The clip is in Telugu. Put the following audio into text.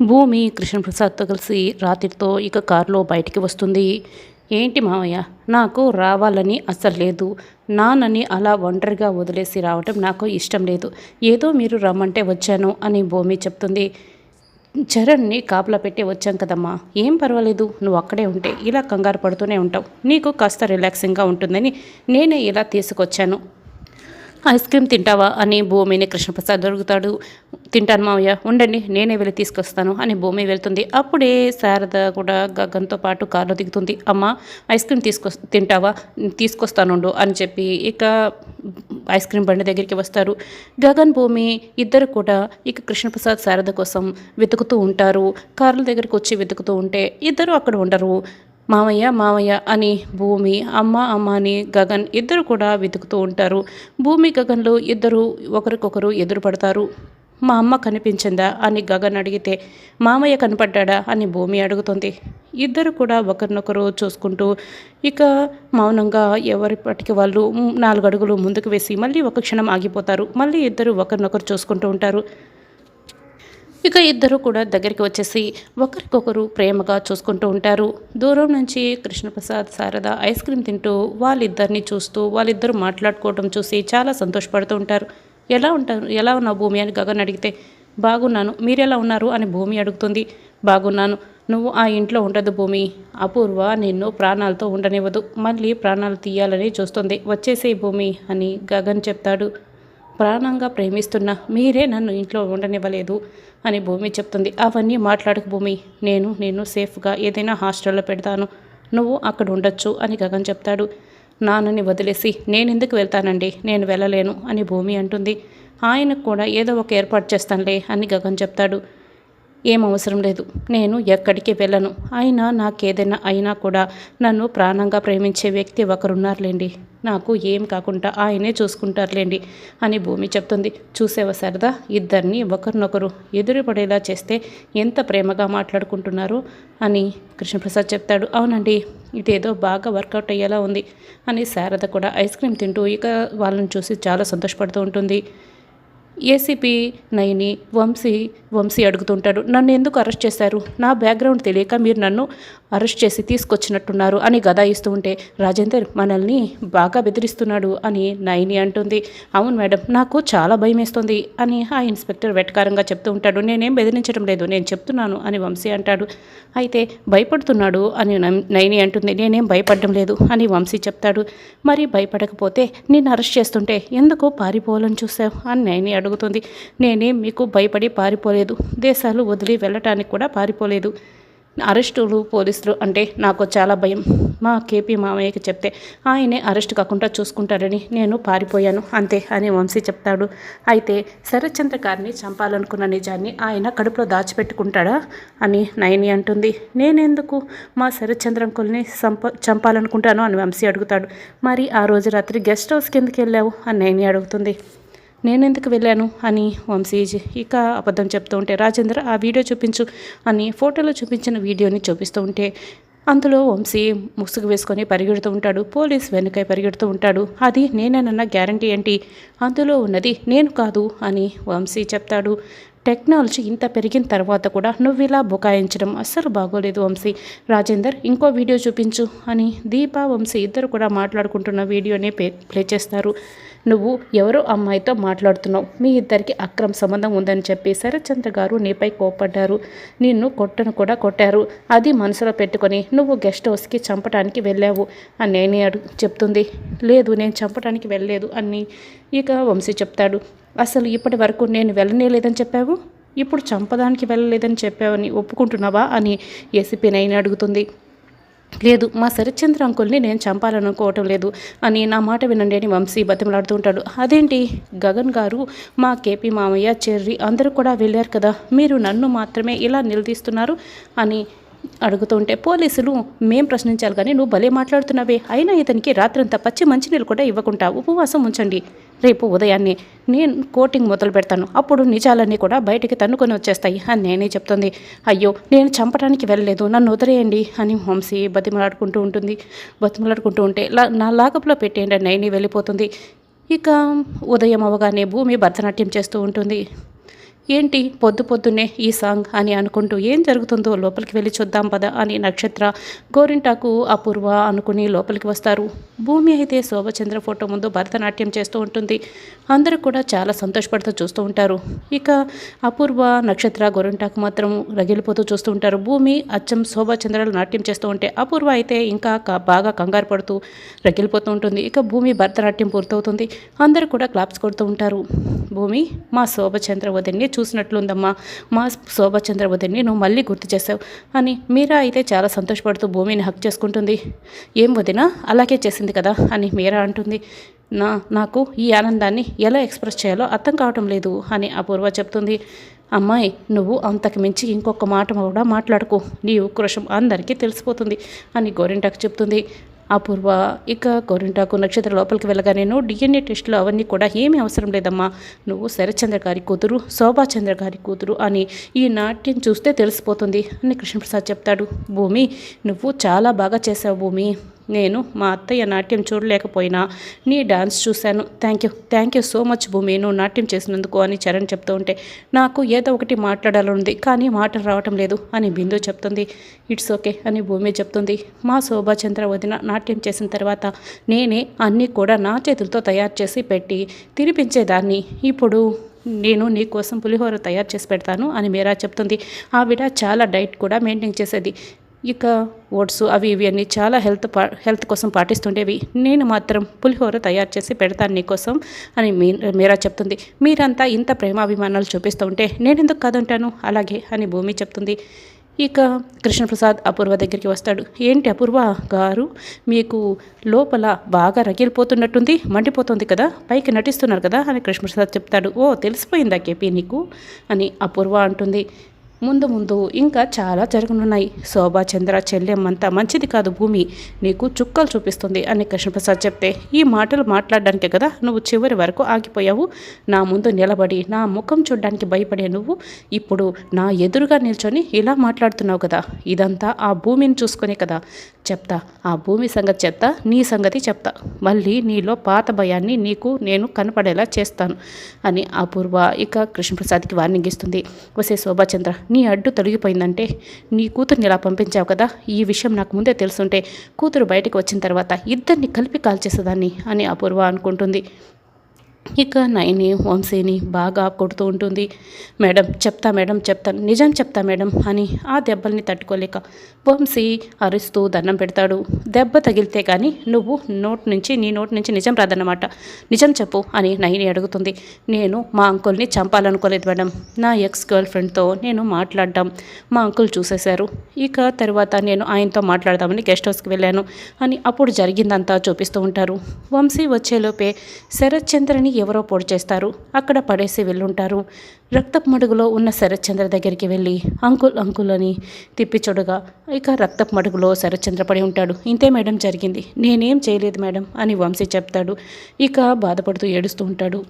భూమి కృష్ణప్రసాద్తో కలిసి రాత్రితో ఇక కారులో బయటికి వస్తుంది. ఏంటి మావయ్య, నాకు రావాలని అస్సలు లేదు. నాన్నని అలా ఒంటరిగా వదిలేసి రావటం నాకు ఇష్టం లేదు. ఏదో మీరు రమ్మంటే వచ్చాను అని భూమి చెప్తుంది. చరణ్ని కాపలా పెట్టి వచ్చాం కదమ్మా, ఏం పర్వాలేదు, నువ్వు అక్కడే ఉంటే ఇలా కంగారు పడుతూనే ఉంటావు. నీకు కాస్త రిలాక్సింగ్గా ఉంటుందని నేనే ఇలా తీసుకొచ్చాను. ఐస్ క్రీమ్ తింటావా అని భూమిని కృష్ణప్రసాద్ అడుగుతాడు. తింటాను మావయ్య, ఉండండి నేనే వెళ్ళి తీసుకొస్తాను అని భూమి వెళ్తుంది. అప్పుడే శారద కూడా గగన్తో పాటు కారులో దిగుతుంది. అమ్మ, ఐస్ క్రీమ్ తింటావా, తీసుకొస్తానుండు అని చెప్పి ఇక ఐస్ క్రీమ్ బండి దగ్గరికి వస్తారు. గగన్ భూమి ఇద్దరు కూడా ఇక కృష్ణప్రసాద్ శారద కోసం వెతుకుతూ ఉంటారు. కార్ల దగ్గరికి వచ్చి వెతుకుతూ ఉంటే ఇద్దరు అక్కడ ఉండరు. మామయ్య మామయ్య అని భూమి, అమ్మ అమ్మ అని గగన్ ఇద్దరు కూడా వెతుకుతూ ఉంటారు. భూమి గగన్లు ఇద్దరు ఒకరికొకరు ఎదురుపడతారు. మా అమ్మ కనిపించిందా అని గగన్ అడిగితే మామయ్య కనపడ్డా అని భూమి అడుగుతుంది. ఇద్దరు కూడా ఒకరినొకరు చూసుకుంటూ ఇక మౌనంగా ఎవరిపటికి వాళ్ళు 4 అడుగులు ముందుకు వేసి మళ్ళీ ఒక క్షణం ఆగిపోతారు. మళ్ళీ ఇద్దరు ఒకరినొకరు చూసుకుంటూ ఉంటారు. ఇక ఇద్దరు కూడా దగ్గరికి వచ్చేసి ఒకరికొకరు ప్రేమగా చూసుకుంటూ ఉంటారు. దూరం నుంచి కృష్ణప్రసాద్ శారద ఐస్ క్రీమ్ తింటూ వాళ్ళిద్దరిని చూస్తూ వాళ్ళిద్దరూ మాట్లాడుకోవడం చూసి చాలా సంతోషపడుతూ ఉంటారు. ఎలా ఉన్నావు భూమి అని గగన్ అడిగితే బాగున్నాను, మీరెలా ఉన్నారు అని భూమి అడుగుతుంది. బాగున్నాను, నువ్వు ఆ ఇంట్లో ఉండదు భూమి. అపూర్వ నిన్ను ప్రాణాలతో ఉండనివ్వదు, మళ్ళీ ప్రాణాలు తీయాలని చూస్తుంది. వచ్చేసే భూమి అని గగన్ చెప్తాడు. ప్రాణంగా ప్రేమిస్తున్నా మీరే నన్ను ఇంట్లో ఉండనివ్వలేదు అని భూమి చెప్తుంది. అవన్నీ మాట్లాడకు భూమి, నేను సేఫ్గా ఏదైనా హాస్టల్లో పెడతాను, నువ్వు అక్కడ ఉండొచ్చు అని గగన్ చెప్తాడు. నాన్నని వదిలేసి నేనెందుకు వెళ్తానండి, నేను వెళ్ళలేను అని భూమి అంటుంది. ఆయనకు కూడా ఏదో ఒక ఏర్పాటు చేస్తానులే అని గగన్ చెప్తాడు. ఏం అవసరం లేదు, నేను ఎక్కడికి వెళ్ళను. అయినా నాకేదైనా అయినా కూడా నన్ను ప్రాణంగా ప్రేమించే వ్యక్తి ఒకరున్నారులేండి, నాకు ఏం కాకుండా ఆయనే చూసుకుంటారులేండి అని భూమి చెప్తుంది. చూసేవా సరదా, ఇద్దరిని ఒకరినొకరు ఎదురుపడేలా చేస్తే ఎంత ప్రేమగా మాట్లాడుకుంటున్నారు అని కృష్ణప్రసాద్ చెప్తాడు. అవునండి, ఇదేదో బాగా వర్కౌట్ అయ్యేలా ఉంది అని శారద కూడా ఐస్ క్రీమ్ తింటూ ఇక వాళ్ళని చూసి చాలా సంతోషపడుతూ ఉంటుంది. ఏసీపీ నైని వంశీ అడుగుతుంటాడు. నన్ను ఎందుకు అరెస్ట్ చేశారు, నా బ్యాక్గ్రౌండ్ తెలియక మీరు నన్ను అరెస్ట్ చేసి తీసుకొచ్చినట్టున్నారు అని గదాయిస్తూ ఉంటే రాజేందర్ మనల్ని బాగా బెదిరిస్తున్నాడు అని నైని అంటుంది. అవును మేడం, నాకు చాలా భయం వేస్తుంది అని ఆ ఇన్స్పెక్టర్ వెటకారంగా చెప్తూ ఉంటాడు. నేనేం బెదిరించడం లేదు, నేను చెప్తున్నాను అని వంశీ అంటాడు. అయితే భయపడుతున్నాడు అని నైని అంటుంది. నేనేం భయపడడం లేదు అని వంశీ చెప్తాడు. మరి భయపడకపోతే నిన్ను అరెస్ట్ చేస్తుంటే ఎందుకు పారిపోవాలని చూసావు అని నైని అడుగుతుంది. నేనేం మీకు భయపడి పారిపోలేదు, దేశాలు వదిలి వెళ్ళటానికి కూడా పారిపోలేదు. అరెస్టులు పోలీసులు అంటే నాకు చాలా భయం. మా కేపీ మామయ్యకి చెప్తే ఆయనే అరెస్ట్ కాకుండా చూసుకుంటారని నేను పారిపోయాను అంతే అని వంశీ చెప్తాడు. అయితే శరత్చంద్ర గారిని చంపాలనుకున్న నిజాన్ని ఆయన కడుపులో దాచిపెట్టుకుంటాడా అని నయని అంటుంది. నేనెందుకు మా శరత్చంద్ర అంకుల్ని చంపాలనుకుంటాను అని వంశీ అడుగుతాడు. మరి ఆ రోజు రాత్రి గెస్ట్ హౌస్కి ఎందుకు వెళ్ళావు అని నయని అడుగుతుంది. నేనెందుకు వెళ్ళాను అని వంశీ ఇక అబద్ధం చెప్తూ ఉంటే రాజేంద్ర ఆ వీడియో చూపించు అని ఫోటోలో చూపించిన వీడియోని చూపిస్తూ ఉంటే అందులో వంశీ ముసుగు వేసుకొని పరిగెడుతూ ఉంటాడు. పోలీస్ వెనుకై పరిగెడుతూ ఉంటాడు. అది నేనేనన్న గ్యారంటీ ఏంటి, అందులో ఉన్నది నేను కాదు అని వంశీ చెప్తాడు. టెక్నాలజీ ఇంత పెరిగిన తర్వాత కూడా నువ్వు ఇలా బుకాయించడం అస్సలు బాగోలేదు వంశీ. రాజేందర్ ఇంకో వీడియో చూపించు అని దీప వంశీ ఇద్దరు కూడా మాట్లాడుకుంటున్న వీడియోనే ప్లే చేస్తారు. నువ్వు ఎవరో అమ్మాయితో మాట్లాడుతున్నావు, మీ ఇద్దరికి అక్రమ సంబంధం ఉందని చెప్పి శరత్చంద్ర గారు నీపై కోప్పడ్డారు, నిన్ను కొట్టను కూడా కొట్టారు. అది మనసులో పెట్టుకొని నువ్వు గెస్ట్ హౌస్కి చంపడానికి వెళ్ళావు అని నేనే చెప్తుంది. లేదు, నేను చంపడానికి వెళ్ళలేదు అని ఇక వంశీ చెప్తాడు. అసలు ఇప్పటి వరకు నేను వెళ్ళనేలేదని చెప్పావు, ఇప్పుడు చంపడానికి వెళ్ళలేదని చెప్పావని ఒప్పుకుంటున్నావా అని ఏసీపీ నైని అడుగుతుంది. లేదు, మా శరత్చంద్ర అంకుల్ని నేను చంపాలనుకోవటం లేదు అని నా మాట వినండి అని వంశీ బతిమలాడుతూ ఉంటాడు. అదేంటి గగన్ గారు, మా కేపీ మామయ్య, చెర్రీ అందరూ కూడా వెళ్ళారు కదా, మీరు నన్ను మాత్రమే ఇలా నిలదీస్తున్నారు అని అడుగుతుంటే పోలీసులు మేం ప్రశ్నించాలి కానీ నువ్వు భలే మాట్లాడుతున్నావే, అయినా ఇతనికి రాత్రంతా పచ్చి మంచినీళ్ళు కూడా ఇవ్వకుండా ఉపవాసం ఉంచండి, రేపు ఉదయాన్నే నేను కోటింగ్ మొదలు పెడతాను, అప్పుడు నిజాలన్నీ కూడా బయటికి తన్నుకొని వచ్చేస్తాయి అని నేనే చెప్తుంది. అయ్యో, నేను చంపడానికి వెళ్ళలేదు, నన్ను వదిలేయండి అని వంశీ బతిమలాడుకుంటూ ఉంటే నా లాకప్లో పెట్టేయండి అని నైని వెళ్ళిపోతుంది. ఇక ఉదయం అవగానే భూమి భరతనాట్యం చేస్తూ ఉంటుంది. ఏంటి పొద్దు పొద్దున్నే ఈ సాంగ్ అని అనుకుంటూ ఏం జరుగుతుందో లోపలికి వెళ్ళి చూద్దాం పద అని నక్షత్ర, గోరింటాకు, అపూర్వ అనుకుని లోపలికి వస్తారు. భూమి అయితే శోభచంద్ర ఫోటో ముందు భరతనాట్యం చేస్తూ ఉంటుంది. అందరూ కూడా చాలా సంతోషపడుతూ చూస్తూ ఉంటారు. ఇక అపూర్వ, నక్షత్ర, గోరింటాకు మాత్రం రగిలిపోతూ చూస్తూ ఉంటారు. భూమి అచ్చం శోభచంద్రలు నాట్యం చేస్తూ ఉంటే అపూర్వ అయితే ఇంకా బాగా కంగారు పడుతూ రగిలిపోతూ ఉంటుంది. ఇక భూమి భరతనాట్యం పూర్తవుతుంది. అందరూ కూడా క్లాప్స్ కొడుతూ ఉంటారు. భూమి, మా శోభచంద్ర వదిన్ని చూసినట్లుందమ్మా, మా శోభచంద్ర వదిన్ని నువ్వు మళ్ళీ గుర్తు చేసావు అని మీరా అయితే చాలా సంతోషపడుతూ భూమిని హక్ చేసుకుంటుంది. ఏం వదినా, అలాగే చేసింది కదా అని మీరా అంటుంది. నాకు ఈ ఆనందాన్ని ఎలా ఎక్స్ప్రెస్ చేయాలో అర్థం కావటం లేదు అని అపూర్వ చెప్తుంది. అమ్మాయి, నువ్వు అంతకు మించి ఇంకొక మాట కూడా మాట్లాడుకో, నీ ఉక్రోషం అందరికీ తెలిసిపోతుంది అని గోరింటాకు చెప్తుంది. అపూర్వ ఇక గోరింటాకు, నక్షత్ర లోపలికి వెళ్ళగానే నువ్వు డిఎన్ఏ టెస్టులు అవన్నీ కూడా ఏమీ అవసరం లేదమ్మా, నువ్వు శరత్చంద్ర గారి కూతురు, శోభాచంద్ర గారి కూతురు అని ఈ నాట్యం చూస్తే తెలిసిపోతుంది అని కృష్ణప్రసాద్ చెప్తాడు. భూమి, నువ్వు చాలా బాగా చేసావు భూమి, నేను మా అత్తయ్య నాట్యం చూడలేకపోయినా నీ డాన్స్ చూశాను, థ్యాంక్ యూ సో మచ్ భూమి, నువ్వు నాట్యం చేసినందుకు అని చరణ్ చెప్తూ ఉంటే నాకు ఏదో ఒకటి మాట్లాడాలనుంది కానీ మాటలు రావటం లేదు అని బిందు చెప్తుంది. ఇట్స్ ఓకే అని భూమి చెప్తుంది. మా శోభాచంద్ర వదిన నాట్యం చేసిన తర్వాత నేనే అన్నీ కూడా నా చేతులతో తయారు చేసి పెట్టి తినిపించేదాన్ని, ఇప్పుడు నేను నీ కోసం పులిహోర తయారు చేసి పెడతాను అని మీరా చెప్తుంది. ఆవిడ చాలా డైట్ కూడా మెయింటైన్ చేసేది, ఇక ఓట్స్ అవి ఇవి అన్నీ చాలా హెల్త్ కోసం పాటిస్తుండేవి, నేను మాత్రం పులిహోర తయారు చేసి పెడతాను నీకోసం అని మీరా చెప్తుంది. మీరంతా ఇంత ప్రేమాభిమానాలు చూపిస్తూ ఉంటే నేను ఎందుకు కాదంటాను, అలాగే అని భూమి చెప్తుంది. ఇక కృష్ణప్రసాద్ అపూర్వ దగ్గరికి వస్తాడు. ఏంటి అపూర్వ గారు, మీకు లోపల బాగా రగిలిపోతున్నట్టుంది, మండిపోతుంది కదా, పైకి నటిస్తున్నారు కదా అని కృష్ణప్రసాద్ చెప్తాడు. ఓ తెలిసిపోయిందా కేపీ నీకు అని అపూర్వ అంటుంది. ముందు ఇంకా చాలా జరగనున్నాయి, శోభాచంద్ర చెల్లెమ్మంతా మంచిది కాదు భూమి, నీకు చుక్కలు చూపిస్తుంది అని కృష్ణప్రసాద్ చెప్తే, ఈ మాటలు మాట్లాడడానికే కదా నువ్వు చివరి వరకు ఆగిపోయావు, నా ముందు నిలబడి నా ముఖం చూడడానికి భయపడే నువ్వు ఇప్పుడు నా ఎదురుగా నిల్చొని ఇలా మాట్లాడుతున్నావు కదా, ఇదంతా ఆ భూమిని చూసుకునే కదా, చెప్తా ఆ భూమి సంగతి చెప్తా, నీ సంగతి చెప్తా, మళ్ళీ నీలో పాత భయాన్ని నీకు నేను కనపడేలా చేస్తాను అని అపూర్వ ఇక కృష్ణప్రసాద్కి వార్నింగ్ ఇస్తుంది. వసే శోభాచంద్ర, నీ అడ్డు తొలగిపోయిందంటే, నీ కూతుర్ని ఇలా పంపించావు కదా, ఈ విషయం నాకు ముందే తెలుసుంటే కూతురు బయటకు వచ్చిన తర్వాత ఇద్దరిని కలిపి కాల్చేసేదాన్ని అని అపూర్వ అనుకుంటుంది. ఇక నైని వంశీని బాగా కొడుతూ ఉంటుంది. మేడం చెప్తాను, నిజం చెప్తా మేడం అని ఆ దెబ్బల్ని తట్టుకోలేక వంశీ అరుస్తూ దండం పెడతాడు. దెబ్బ తగిలితే కానీ నువ్వు నీ నోటి నుంచి నిజం రాదన్నమాట, నిజం చెప్పు అని నైని అడుగుతుంది. నేను మా అంకుల్ని చంపాలనుకోలేదు మేడం, నా ఎక్స్ గర్ల్ ఫ్రెండ్తో నేను మాట్లాడడం మా అంకుల్ చూసేశారు, ఇక తర్వాత నేను ఆయనతో మాట్లాడదామని గెస్ట్ హౌస్కి వెళ్ళాను అని అప్పుడు జరిగిందంతా చూపిస్తూ ఉంటారు. వంశీ వచ్చేలోపే శరత్చంద్రని ఎవరో పొడి చేస్తారు, అక్కడ పడేసి వెళ్ళుంటారు. రక్తపు మడుగులో ఉన్న శరత్చంద్ర దగ్గరికి వెళ్ళి అంకుల్ అని తిప్పిచొడుగా ఇక రక్తపు మడుగులో శరత్చంద్ర పడి ఉంటాడు. ఇంతే మేడం జరిగింది, నేనేం చేయలేదు మేడం అని వంశీ చెప్తాడు. ఇక బాధపడుతూ ఏడుస్తూ ఉంటాడు.